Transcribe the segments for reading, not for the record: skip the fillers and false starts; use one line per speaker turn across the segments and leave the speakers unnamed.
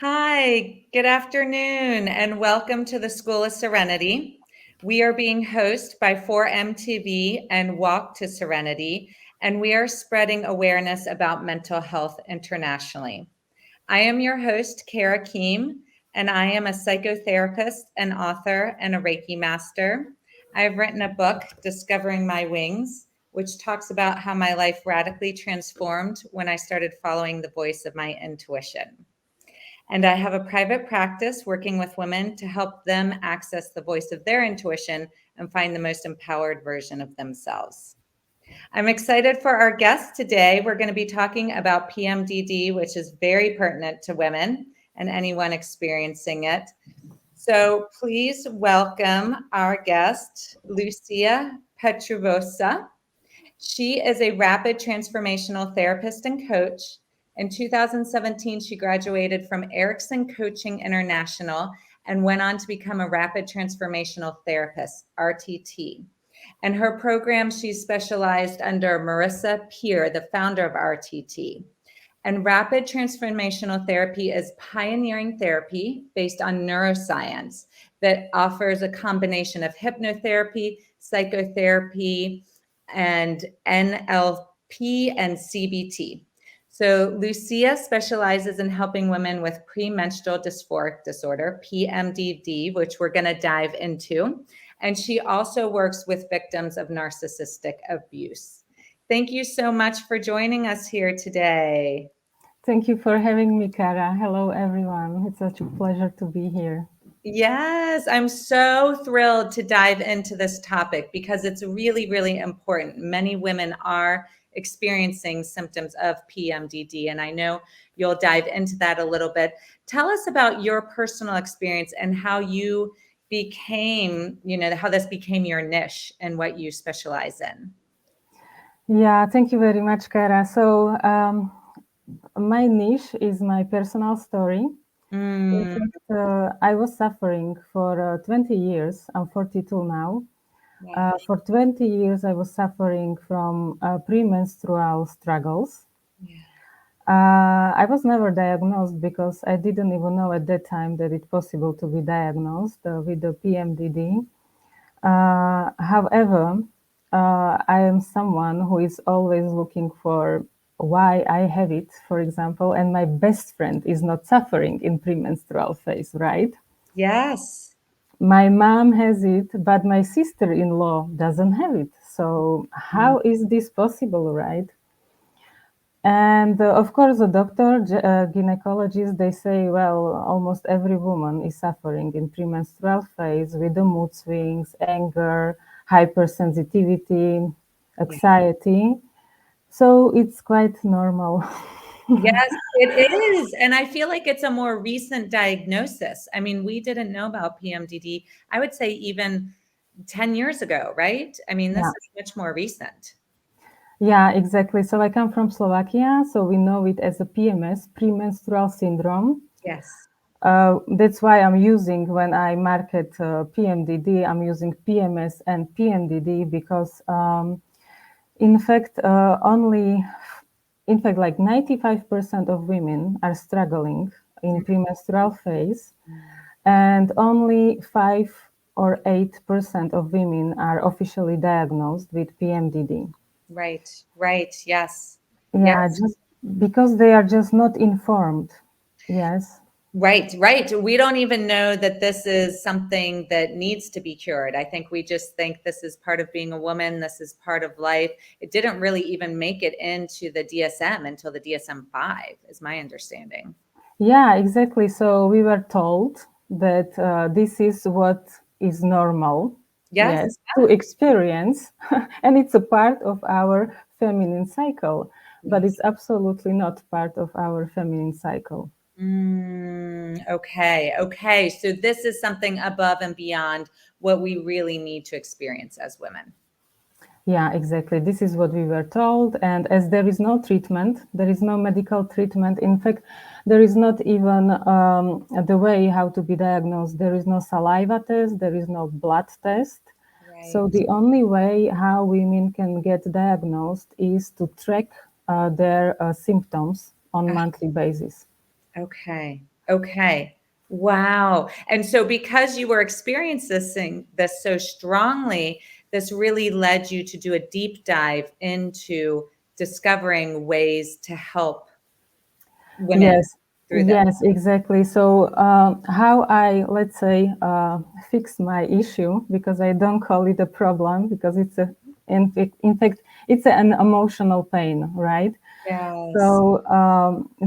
Hi, good afternoon, and welcome to the School of Serenity. We are being hosted by 4MTV and Walk to Serenity, and we are spreading awareness about mental health internationally. I am your host, Kara Keem, and I am a psychotherapist, an author, and a Reiki master. I have written a book, Discovering My Wings, which talks about how my life radically transformed when I started following the voice of my intuition. And I have a private practice working with women to help them access the voice of their intuition and find the most empowered version of themselves. I'm excited for our guest today. We're going to be talking about PMDD, which is very pertinent to women and anyone experiencing it. So please welcome our guest, Lucia Petrusova. She is a rapid transformational therapist and coach. In 2017, she graduated from Erickson Coaching International and went on to become a rapid transformational therapist, RTT. And her program, she specialized under Marisa Peer, the founder of RTT. And rapid transformational therapy is pioneering therapy based on neuroscience that offers a combination of hypnotherapy, psychotherapy, and NLP and CBT. So Lucia specializes in helping women with premenstrual dysphoric disorder, PMDD, which we're going to dive into. And she also works with victims of narcissistic abuse. Thank you so much for joining us here today.
Thank you for having me, Kara. Hello, everyone. It's such a pleasure to be here.
Yes, I'm so thrilled to dive into this topic because it's really, really important. Many women are experiencing symptoms of PMDD, and I know you'll dive into that a little bit. Tell us about your personal experience and how you became, how this became your niche and what you specialize in.
Yeah, thank you very much, Kara. So, my niche is my personal story. In
Mm,
fact, I was suffering for 20 years. I'm 42 now.
wow.
For 20 years, I was suffering from premenstrual struggles.
Yeah.
I was never diagnosed because I didn't even know at that time that it's possible to be diagnosed with the PMDD. However, I am someone who is always looking for why I have it, for example, and my best friend is not suffering in premenstrual phase, right?
Yes.
My mom has it, but my sister-in-law doesn't have it. So
Mm,
how is this possible, right? And of course, the doctor, gynecologist, they say, well, almost every woman is suffering in premenstrual phase with the mood swings, anger, hypersensitivity,
yeah.
anxiety. So it's quite normal.
Yes, it is. And I feel like it's a more recent diagnosis. I mean, we didn't know about PMDD, I would say even 10 years ago, right? I mean, this
Yeah,
is much more recent.
yeah, exactly. So I come from Slovakia, so we know it as a PMS, premenstrual syndrome.
Yes.
That's why I'm using, when I market PMDD, I'm using PMS and PMDD because, in fact, like 95% of women are struggling in premenstrual phase,
Mhm.
and only 5 or 8% of women are officially diagnosed with PMDD.
Right, right. Yes.
Yeah,
Yes.
just because they are just not informed. Yes.
Right, right. We don't even know that this is something that needs to be cured. I think we just think this is part of being a woman. This is part of life. It didn't really even make it into the DSM until the DSM-5, is my understanding.
Yeah, exactly. So we were told that this is what is normal,
Yes.
yes, to experience, and it's a part of our feminine cycle, but
Yes.
it's absolutely not part of our feminine cycle.
Okay. Okay. So this is something above and beyond what we really need to experience as women.
Yeah, exactly. This is what we were told. And as there is no treatment, there is no medical treatment. In fact, there is not even the way how to be diagnosed. There is no saliva test, there is no blood test. So
Right.
the only way how women can get diagnosed is to track their symptoms on
Ah,
monthly basis.
okay. Okay. Wow. And so because you were experiencing this so strongly, this really led you to do a deep dive into discovering ways to help women
Yes,
through this.
yes, exactly. So how I, let's say, fix my issue, because I don't call it a problem, because it's in fact, it's an emotional pain, right?
Yes.
So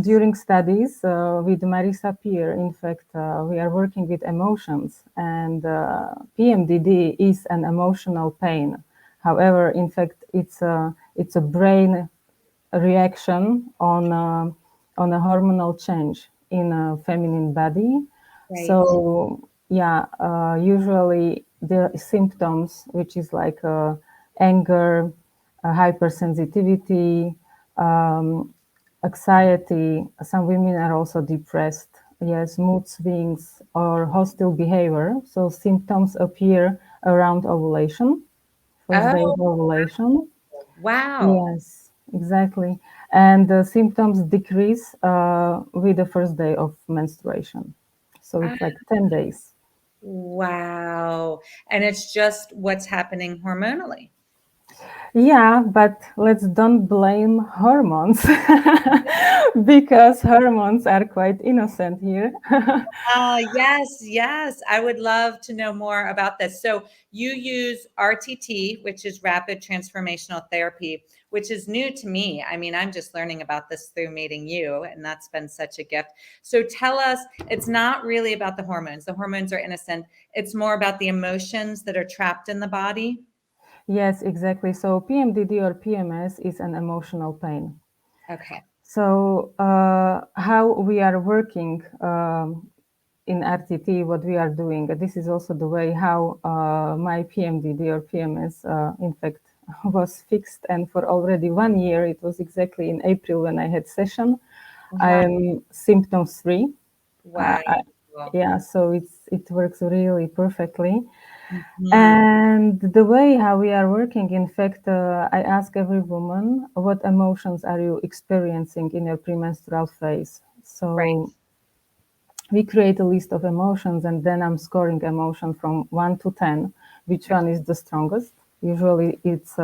during studies with Marisa Peer, in fact, we are working with emotions, and PMDD is an emotional pain. However, in fact, it's a brain reaction on a hormonal change in a feminine body.
Right.
So yeah, usually the symptoms, which is like anger, hypersensitivity, um, anxiety. Some women are also depressed. Yes, mood swings or hostile behavior. So symptoms appear around ovulation, first day
Oh,
of ovulation.
wow.
Yes, exactly. And the symptoms decrease with the first day of menstruation. So
Ah,
it's like 10 days.
wow. And it's just what's happening hormonally.
Yeah, but let's don't blame hormones because hormones are quite innocent here.
Yes, yes. I would love to know more about this. So you use RTT, which is Rapid Transformational Therapy, which is new to me. I mean, I'm just learning about this through meeting you, and that's been such a gift. So tell us, it's not really about the hormones. The hormones are innocent. It's more about the emotions that are trapped in the body.
Yes, exactly. So PMDD or PMS is an emotional pain.
Okay.
So how we are working in RTT, what we are doing, this is also the way how my PMDD or PMS, in fact, was fixed. And for already 1 year, it was exactly in April when I had session. I
Wow.
am symptoms free.
Wow.
Yeah, so it works really perfectly.
Mhm.
And the way how we are working, in fact, I ask every woman, what emotions are you experiencing in your premenstrual phase?
Right.
So we create a list of emotions, and then I'm scoring emotion from 1 to 10. Which one is the strongest? Usually it's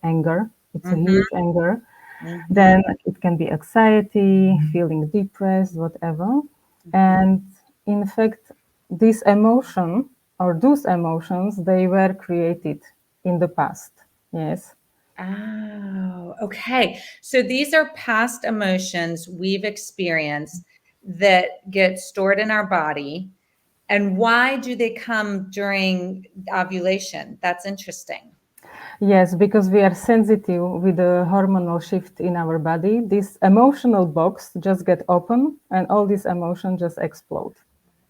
anger. It's a
Mhm.
huge anger.
Mhm.
Then it can be anxiety, feeling depressed, whatever.
Mhm.
And in fact, this emotion or those emotions, they were created in the past. Yes.
Oh, okay. So these are past emotions we've experienced that get stored in our body. And why do they come during ovulation? That's interesting.
Yes, because we are sensitive with the hormonal shift in our body. This emotional box just get open and all these emotions just explode.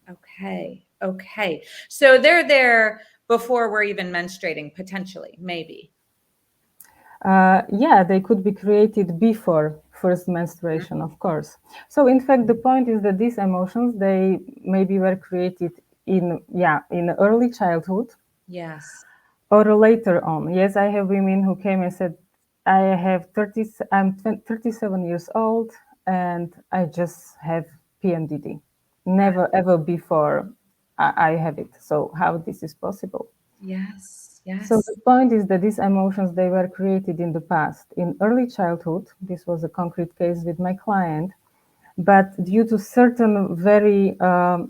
Okay. Okay. So they're there before we're even menstruating, potentially, maybe.
Yeah, they could be created before first menstruation, of course. So in fact, the point is that these emotions, they maybe were created in early childhood
Yes.
or later on. Yes, I have women who came and said, I'm 37 years old and I just have PMDD.
Uh,
Never ever before I have it. So how this is possible?
yes.
So
Yes.
the point is that these emotions, they were created in the past, in early childhood. This was a concrete case with my client. But due to certain very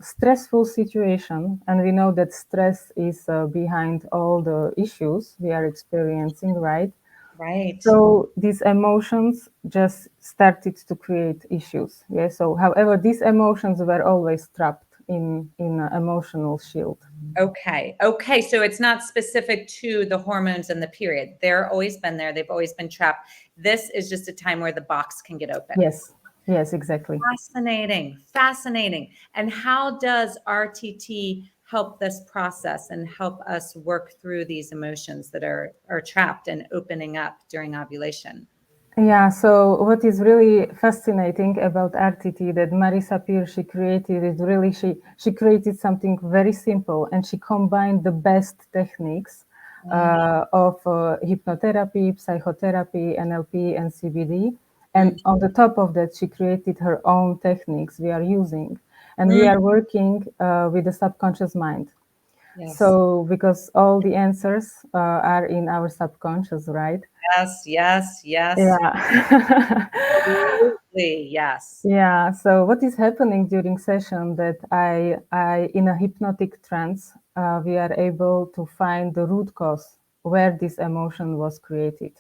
stressful situation, and we know that stress is behind all the issues we are experiencing, right?
Right.
So these emotions just started to create issues. Yeah. So, however, these emotions were always trapped in an emotional shield.
Okay. Okay. So it's not specific to the hormones and the period. They're always been there. They've always been trapped. This is just a time where the box can get open.
Yes. Yes. Exactly.
Fascinating. Fascinating. And how does RTT help this process and help us work through these emotions that are trapped and opening up during ovulation?
Yeah, so what is really fascinating about RTT that Marisa Peer she created is really she created something very simple and she combined the best techniques
Mm,
of hypnotherapy, psychotherapy, NLP, and CBD, And on the top of that, she created her own techniques we are using. And we
Mm.
are working with the subconscious mind.
Yes.
So, because all the answers are in our subconscious, right?
Yes, yes, yes.
Yeah.
Absolutely, yes.
Yeah. So, what is happening during session that I in a hypnotic trance, we are able to find the root cause where this emotion was created.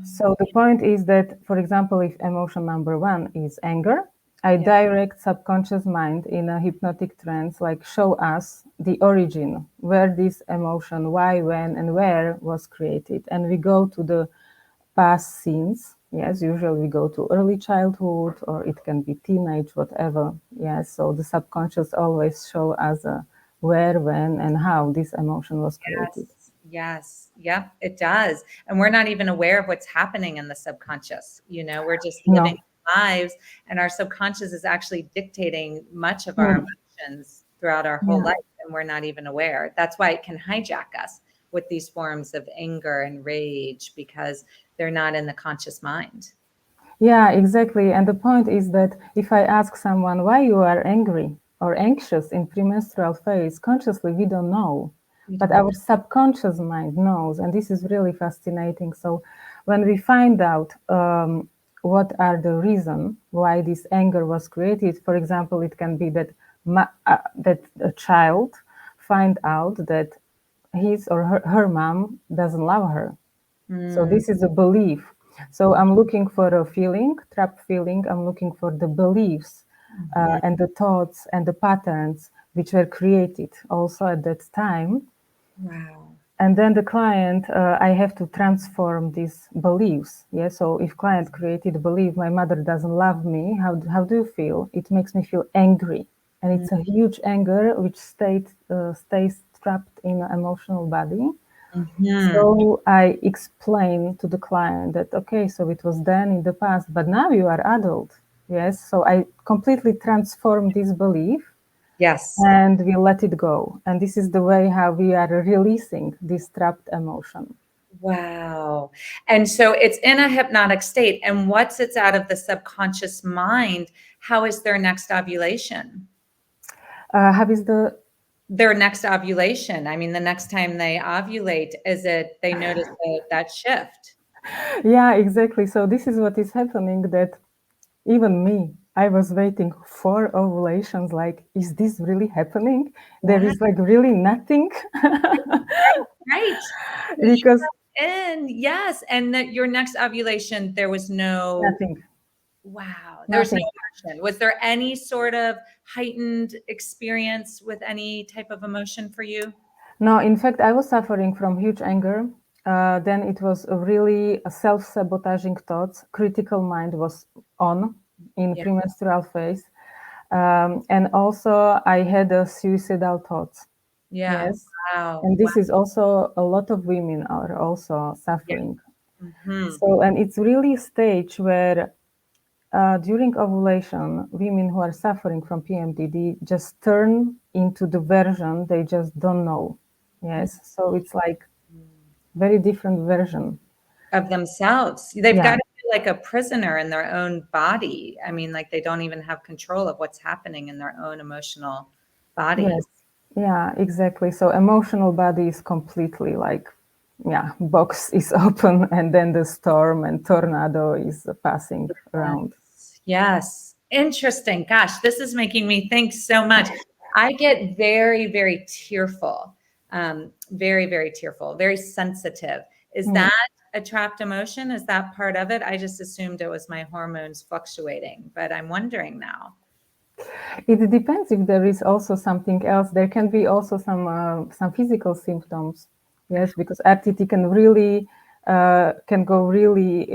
So the point is that, for example, if emotion number one is anger, I
Yeah.
direct subconscious mind in a hypnotic trance, like show us the origin, where this emotion, why, when, and where was created. And we go to the past scenes. Yes, usually we go to early childhood, or it can be teenage, whatever. Yes, so the subconscious always show us where, when, and how this emotion was created.
Yes, yes, yep, it does. And we're not even aware of what's happening in the subconscious. You know, we're just living
No.
lives, and our subconscious is actually dictating much of our
Mm.
emotions throughout our whole
Yeah.
life, and we're not even aware. That's why it can hijack us with these forms of anger and rage because they're not in the conscious mind.
Yeah, exactly. And the point is that if I ask someone why you are angry or anxious in premenstrual phase, consciously we don't know,
We
but
don't know.
our subconscious mind knows, and this is really fascinating. So when we find out what are the reason why this anger was created, for example, it can be that that a child find out that his or her mom doesn't love her, so
Mm,
this is a belief. So I'm looking for a feeling, trap feeling. I'm looking for the beliefs
mhm.
and the thoughts and the patterns which were created also at that time.
Wow.
And then the client, I have to transform these beliefs. Yeah. So if client created a belief, my mother doesn't love me, how do you feel? It makes me feel angry. And
Mm,
it's a huge anger which stays trapped in the emotional body.
mhm.
So I explain to the client that, okay, so it was then in the past, but now you are adult. Yes. So I completely transform this belief
Yes.
and we let it go. And this is the way how we are releasing this trapped emotion.
Wow. And so it's in a hypnotic state. And once it's out of the subconscious mind, how is their next ovulation?
How is the
Their next ovulation. I mean, the next time they ovulate, is it they notice that shift?
Yeah, exactly. So this is what is happening that even me, I was waiting for ovulations. Like, is this really happening? There
Wow.
is like really nothing
Right. Right.
because
And yes. And that your next ovulation, there was no,
nothing,
wow, there was no
nothing.
action. Was there any sort of heightened experience with any type of emotion for you?
No, in fact, I was suffering from huge anger. Then it was a really self-sabotaging thoughts. Critical mind was on in
Yeah.
premenstrual phase. And also I had a suicidal thoughts.
Yeah.
Yes.
Wow.
And
Wow.
this is also a lot of women are also
Yeah.
suffering.
Mhm.
So, and it's really a stage where during ovulation, women who are suffering from PMDD just turn into the version they just don't know. Yes. So it's like very different version.
Of themselves. They've
Yeah.
got to feel like a prisoner in their own body. I mean, like they don't even have control of what's happening in their own emotional
Yes.
bodies.
Yeah, exactly. So emotional body is completely like, yeah, box is open and then the storm and tornado is passing around.
Yes. Yes. Interesting. Gosh, this is making me think so much. I get very, very tearful, very, very tearful, very sensitive. Is
Mm.
that a trapped emotion? Is that part of it? I just assumed it was my hormones fluctuating, but I'm wondering now.
It depends if there is also something else. There can be also some physical symptoms. Yes, because RTT can really can go really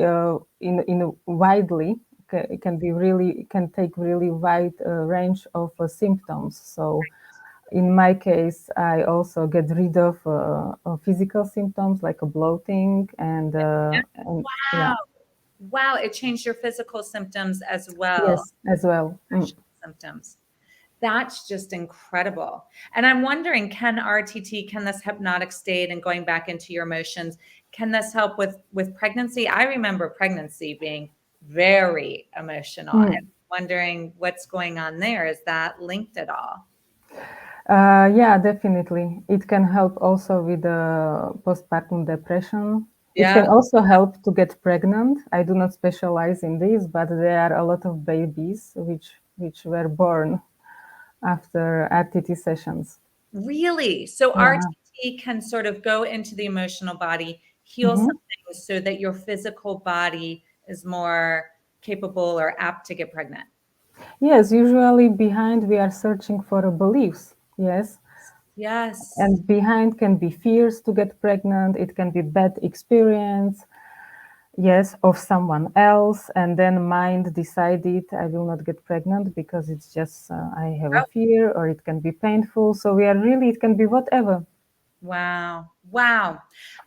in widely. It can be really it can take really wide range of symptoms. So in my case, I also get rid of physical symptoms like a bloating and yeah,
Wow. Wow, it changed your physical symptoms as well,
yes, as well. Mm.
emotional symptoms. That's just incredible. And I'm wondering, can RTT, can this hypnotic state and going back into your emotions, can this help with pregnancy? I remember pregnancy being very emotional. And
Mm.
wondering what's going on there. Is that linked at all?
Yeah, definitely. It can help also with postpartum depression. It
Yeah.
can also help to get pregnant. I do not specialize in this, but there are a lot of babies which were born after RTT sessions.
Really? So
Yeah.
RTT can sort of go into the emotional body, heal
Mhm.
something so that your physical body is more capable or apt to get pregnant.
Yes, usually behind we are searching for beliefs. Yes.
Yes.
And behind can be fears to get pregnant. It can be bad experience, yes, of someone else. And then mind decided I will not get pregnant because it's just I have a
Oh,
fear, or it can be painful. So we are really, it can be whatever.
wow. Wow.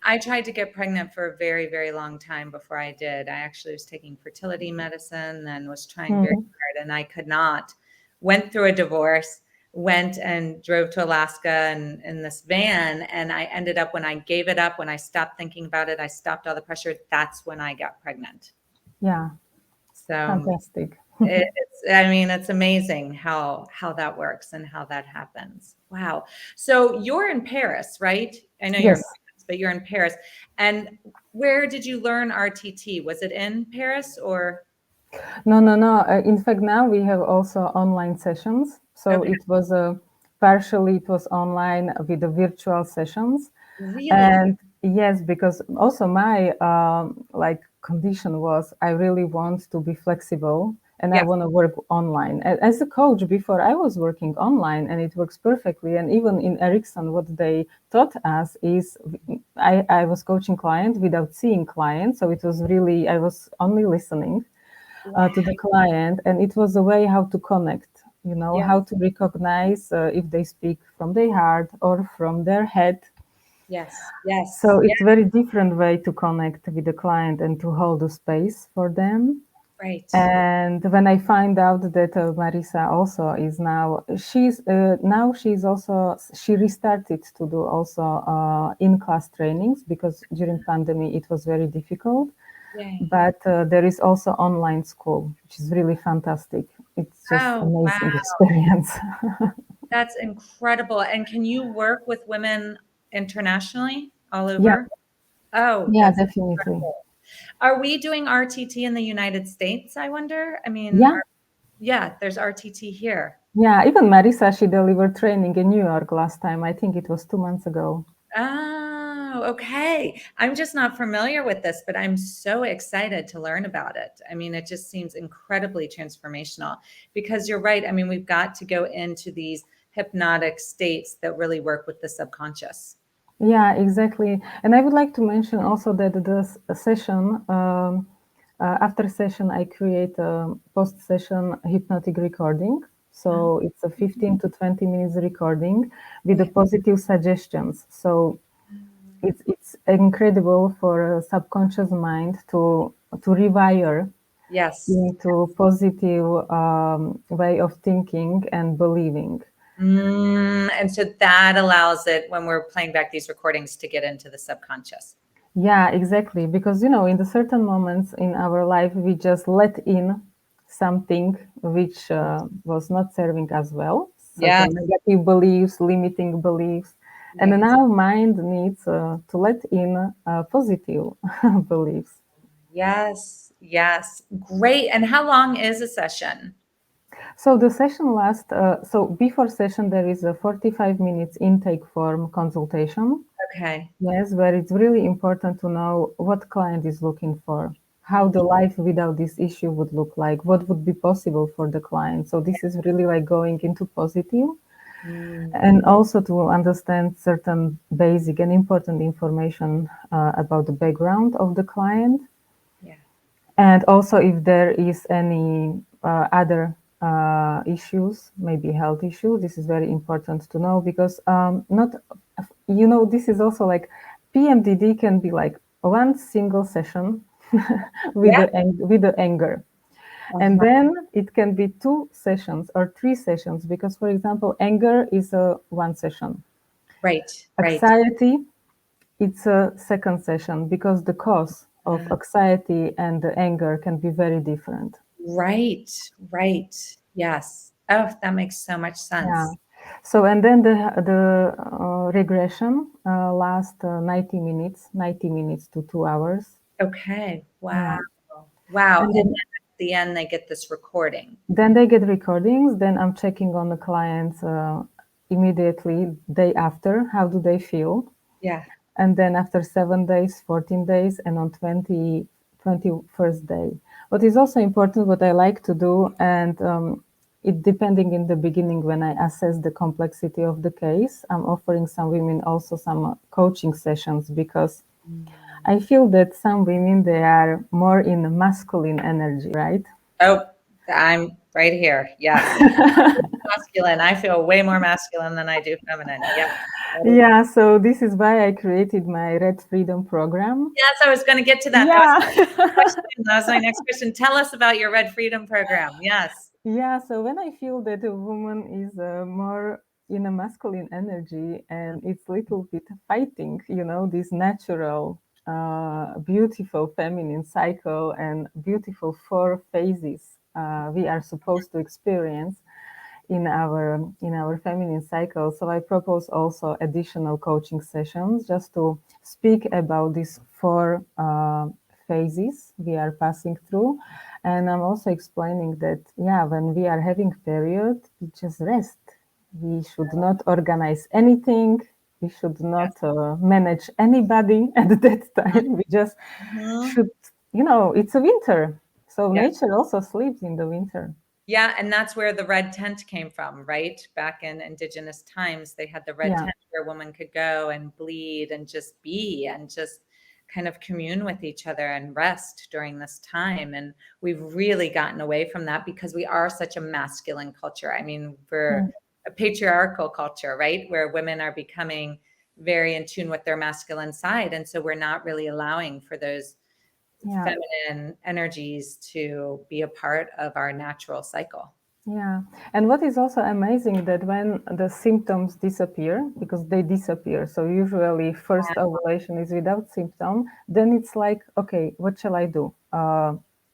I tried to get pregnant for a very, very long time before I did. I actually was taking fertility medicine and was trying very
Mhm.
hard, and I could not. Went through a divorce, went and drove to Alaska and in this van. And I ended up, when I gave it up, when I stopped thinking about it, I stopped all the pressure. That's when I got pregnant.
Yeah,
So
fantastic.
I mean, it's amazing how that works and how that happens. Wow. So you're in Paris, right? I know you're in
Yes.
France, but you're in Paris. And where did you learn RTT? Was it in Paris or?
No, no, no. In fact, now we have also online sessions. So
Okay.
it was partially it was online with the virtual sessions.
Really?
And yes, because also my like condition was I really want to be flexible and I
Yeah.
want to work online. As a coach before, I was working online and it works perfectly. And even in Erickson, what they taught us is I was coaching clients without seeing clients. So it was really, I was only listening
Wow.
to the client, and it was a way how to connect, you know,
Yeah.
how to recognize if they speak from their heart or from their head.
Yes. Yes.
So
Yeah.
it's very different way to connect with the client and to hold a space for them.
Right.
And when I find out that Marisa also is now she's also she restarted to do also in-class trainings because during pandemic it was very difficult.
Yay.
But there is also online school, which is really fantastic. It's just
Oh, wow.
amazing experience.
That's incredible. And can you work with women internationally all
Yeah,
over? Oh,
yeah,
that's
definitely.
incredible. Are we doing RTT in the United States, I wonder? I mean,
Yeah,
yeah, there's RTT here.
yeah. Even Marisa, she delivered training in New York last time. I think it was 2 months ago.
Oh, okay. I'm just not familiar with this, but I'm so excited to learn about it. I mean, it just seems incredibly transformational because you're right. I mean, we've got to go into these hypnotic states that really work with the subconscious.
Yeah, exactly. And I would like to mention also that the session, after session, I create a post-session hypnotic recording.
Oh,
So it's a 15 to 20 minutes recording with the
okay.
positive suggestions. So it's incredible for a subconscious mind to rewire
Yes.
into positive way of thinking and believing.
And so that allows it when we're playing back these recordings to get into the subconscious.
Yeah, exactly. Because, you know, in the certain moments in our life, we just let in something which was not serving us well,
Yes.
certain negative beliefs, limiting beliefs. And
Yes.
now mind needs to let in positive beliefs.
Yes. Yes. Great. And how long is a session?
So the session lasts, so before session, there is a 45 minutes intake form consultation.
Okay.
Yes, where it's really important to know what client is looking for, how the life without this issue would look like, what would be possible for the client. So this is really like going into positive
Mm,
and also to understand certain basic and important information about the background of the client.
yeah.
And also if there is any other issues, maybe health issues, this is very important to know because not, you know, this is also like PMDD can be like one single session with
Yeah.
the anger. And
Uh-huh.
then it can be 2 sessions or 3 sessions because, for example, anger is a one session.
Right. Right.
Anxiety, it's a second session because the cause of anxiety and the anger can be very different.
Right, right. Yes. Oh, that makes so much
Yeah.
sense.
So, and then the regression lasts 90 minutes to 2 hours.
Okay. Wow.
Yeah.
Wow.
And
And
then,
then at the end, they get this recording.
then they get recordings. Then I'm checking on the clients immediately day after. How do they feel?
Yeah.
And then after 7 days, 14 days, and on 21st day. What is also important, what I like to do, and it depending in the beginning when I assess the complexity of the case, I'm offering some women also some coaching sessions because I feel that some women, they are more in masculine energy, right?
Oh, I'm right here. Yes. Masculine. I feel way more masculine than I do feminine. Yep.
Yeah, so this is why I created my Red Freedom program.
Yes, I was going to get to that. That was
Yeah.
my next question. That was my next question. Tell us about your Red Freedom program. Yes.
Yeah, so when I feel that a woman is more in a masculine energy and it's a little bit fighting, this natural, beautiful feminine cycle and beautiful 4 phases we are supposed to experience in our feminine cycle. So I propose also additional coaching sessions just to speak about these 4 phases we are passing through. And I'm also explaining that, yeah, when we are having period, we just rest. We should not organize anything. We should not manage anybody at that time. We just
Mhm.
should, it's a winter. So
Yeah.
nature also sleeps in the winter.
Yeah, and that's where the red tent came from, right? Back in indigenous times, they had the red
Yeah.
tent where a woman could go and bleed and just be and just kind of commune with each other and rest during this time. And we've really gotten away from that because we are such a masculine culture. I mean, we're
Mm.
a patriarchal culture, right? Where women are becoming very in tune with their masculine side. And so we're not really allowing for those
Yeah.
feminine energies to be a part of our natural cycle.
Yeah. And what is also amazing that when the symptoms disappear, because they disappear, so usually first ovulation is without symptom, then it's like, okay, what shall I do?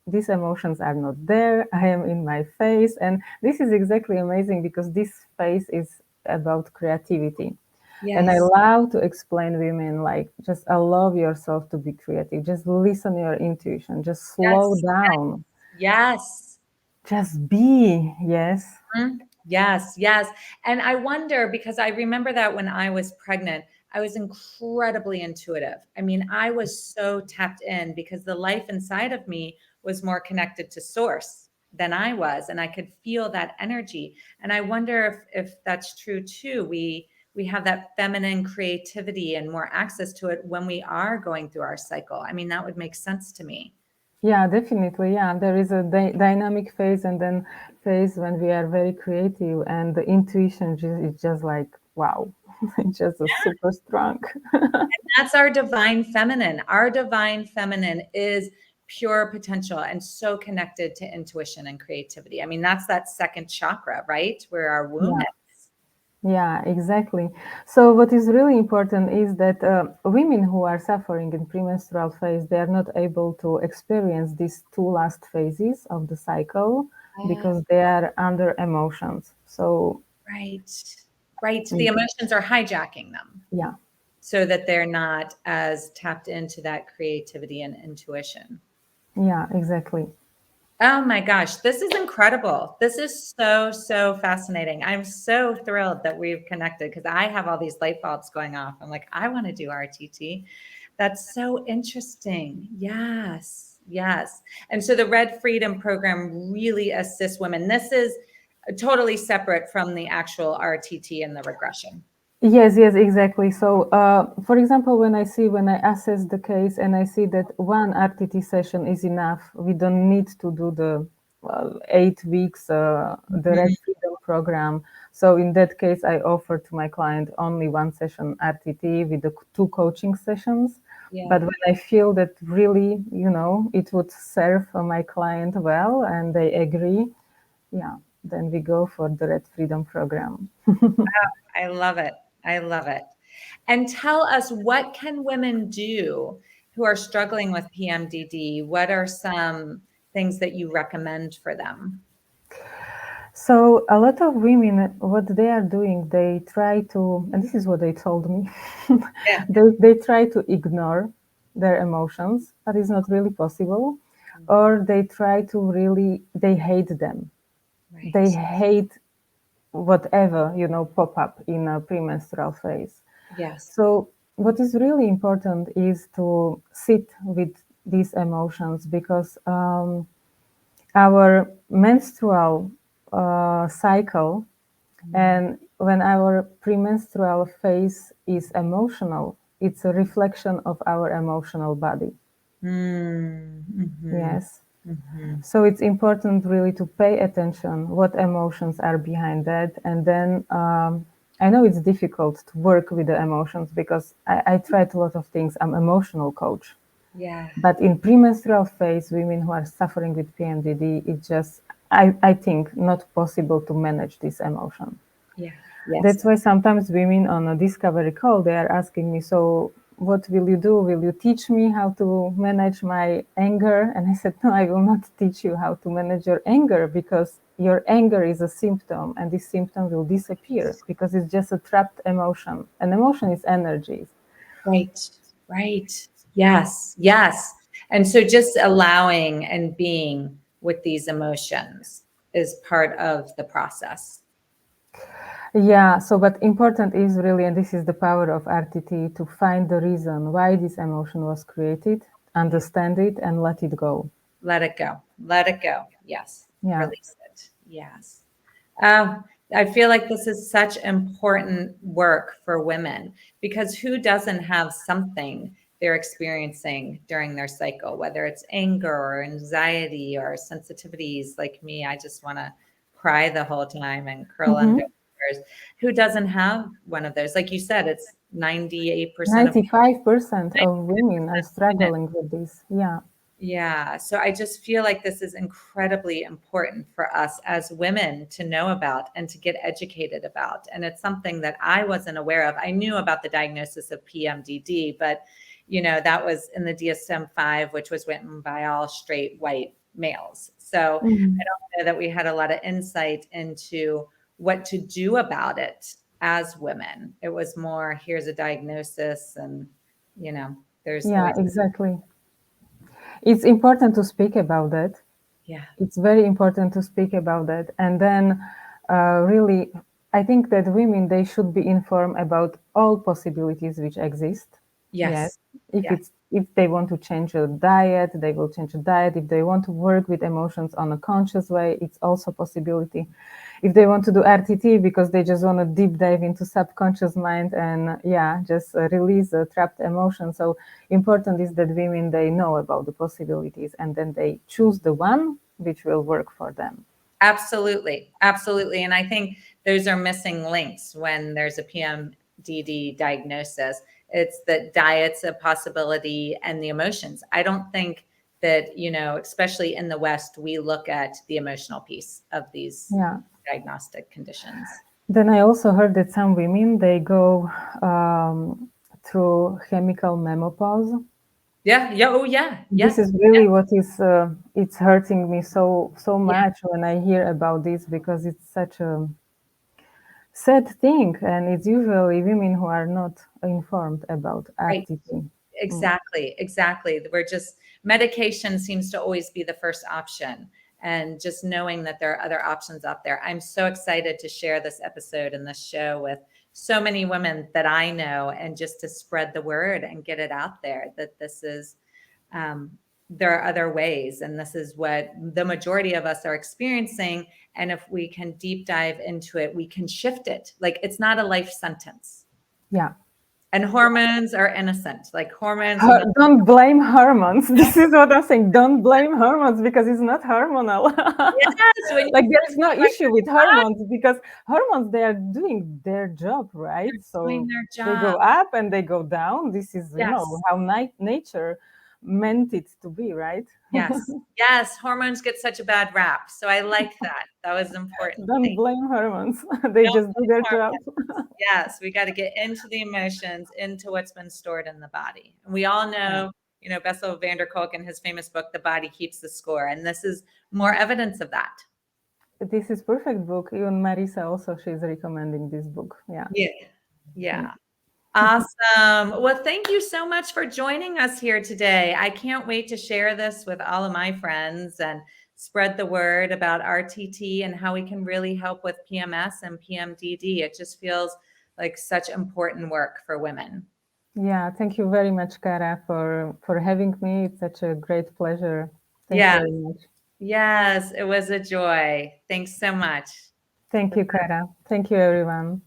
These emotions are not there. I am in my phase. And this is exactly amazing because this phase is about creativity. And I
Yes.
love to explain women like just allow yourself to be creative. Just listen to your intuition. Just slow
Yes.
down.
Yes.
Just be. Yes.
Mhm. Yes. Yes. And I wonder because I remember that when I was pregnant, I was incredibly intuitive. I mean, I was so tapped in because the life inside of me was more connected to source than I was, and I could feel that energy. And I wonder if that's true too. We have that feminine creativity and more access to it when we are going through our cycle. I mean, that would make sense to me.
Yeah, definitely. Yeah, there is a dynamic phase and then phase when we are very creative, and the intuition is just like, wow, it's just a super strong.
That's our divine feminine. Our divine feminine is pure potential and so connected to intuition and creativity. I mean, that's that second chakra, right? Where our womb
Yeah,
is.
yeah, exactly. So what is really important is that women who are suffering in premenstrual phase, they are not able to experience these 2 last phases of the cycle
Uh,
because they are under emotions. So
right. Right. The emotions are hijacking them
yeah,
so that they're not as tapped into that creativity and intuition.
yeah, exactly.
Oh my gosh, this is incredible. This is so, so fascinating. I'm so thrilled that we've connected because I have all these light bulbs going off. I'm like, I want to do RTT. That's so interesting. Yes, yes. And so the Red Freedom Program really assists women. This is totally separate from the actual RTT and the regression.
Yes, yes, exactly. So, for example, when I assess the case and I see that one RTT session is enough, we don't need to do the 8 weeks, the Red
Mhm.
Freedom program. So, in that case, I offer to my client only one session RTT with the 2 coaching sessions.
Yeah.
But when I feel that really, it would serve my client well and they agree, yeah, then we go for the Red Freedom program.
I love it. I love it. And tell us, what can women do who are struggling with PMDD, what are some things that you recommend for them?
So a lot of women, what they are doing, they try to, and this is what they told me,
Yeah.
they try to ignore their emotions, but it's not really possible. Or they try to really, they hate them. They
Right.
hate whatever, pop up in a premenstrual phase.
Yes.
So what is really important is to sit with these emotions, because our menstrual cycle, and when our premenstrual phase is emotional, it's a reflection of our emotional body.
Mm-hmm.
Yes.
Mm-hmm.
So it's important really to pay attention what emotions are behind that. And then I know it's difficult to work with the emotions, because I tried a lot of things. I'm emotional coach.
Yeah.
But in premenstrual phase, women who are suffering with PMDD, it's just, I think, not possible to manage this emotion.
Yeah. Yes.
That's why sometimes women on a discovery call, they are asking me, so what will you do? Will you teach me how to manage my anger? And I said, no, I will not teach you how to manage your anger, because your anger is a symptom, and this symptom will disappear because it's just a trapped emotion. An emotion is energy.
Right. Right. Yes. Yes. And so just allowing and being with these emotions is part of the process.
Yeah, so but important is really, and this is the power of RTT, to find the reason why this emotion was created,
Yeah.
understand it, and let it go.
Let it go. Let it go. Yes.
Yeah.
Release it. Yes. Um, I feel like this is such important work for women, because who doesn't have something they're experiencing during their cycle, whether it's anger or anxiety or sensitivities like me. I just want to cry the whole time and curl under
Mm-hmm.
covers. Who doesn't have one of those? Like you said, it's 98% of
95% of women are
women.
struggling with this. Yeah.
Yeah. So I just feel like this is incredibly important for us as women to know about and to get educated about. And it's something that I wasn't aware of. I knew about the diagnosis of PMDD, but that was in the DSM-5, which was written by all straight white males. So I
Mhm.
don't know that we had a lot of insight into what to do about it as women. It was more, here's a diagnosis, and there's
Yeah,
always,
exactly. It's important to speak about that.
yeah.
It's very important to speak about that. And then really, I think that women, they should be informed about all possibilities which exist. Yes.
Yes. Yes.
If they want to change a diet, they will change a diet. If they want to work with emotions on a conscious way, it's also a possibility. If they want to do RTT because they just want to deep dive into subconscious mind and just release the trapped emotion. So important is that women, they know about the possibilities, and then they choose the one which will work for them.
Absolutely. Absolutely. And I think those are missing links when there's a PMDD diagnosis. It's that diet's a possibility and the emotions. I don't think that, especially in the West, we look at the emotional piece of these
Yeah.
diagnostic conditions.
Then I also heard that some women, they go through chemical menopause.
Yeah. Yeah. Oh, yeah.
This
Yes.
is really what is it's hurting me so
Yeah.
much when I hear about this, because it's such a sad thing, and it's usually women who are not informed about
Right.
RTT. Mm.
Exactly, exactly. We're just medication seems to always be the first option. And just knowing that there are other options out there. I'm so excited to share this episode and this show with so many women that I know, and just to spread the word and get it out there that this is, there are other ways. And this is what the majority of us are experiencing. And if we can deep dive into it, we can shift it. Like, it's not a life sentence.
Yeah.
And hormones are innocent. Like, hormones are not.
Don't blame hormones. This is what I'm saying. Don't blame hormones, because it's not hormonal.
Yes, when you
Like, there
feel
is no
like
issue with hormones, because hormones, they are doing their job, right?
they're doing
So
their
they
job.
go up and they go down. This is,
Yes,
how nature meant it to be, right?
yes, yes. Hormones get such a bad rap. So I like that. That was important.
Don't
Thank
blame hormones.
you.
They
Don't
just do
blame
their job.
hormones. Yes, we got to get into the emotions, into what's been stored in the body. And we all
Yeah.
know Bessel van der Kolk in his famous book, The Body Keeps the Score. And this is more evidence of that.
This is perfect book. Even Marisa also, she's recommending this book.
Yeah. Awesome. Well, thank you so much for joining us here today. I can't wait to share this with all of my friends and spread the word about RTT and how we can really help with PMS and PMDD. It just feels like such important work for women.
Yeah, thank you very much, Kara, for having me. It's such a great pleasure. Thank you very much.
Yes, it was a joy. Thanks so much.
Thank you, Kara. Thank you, everyone.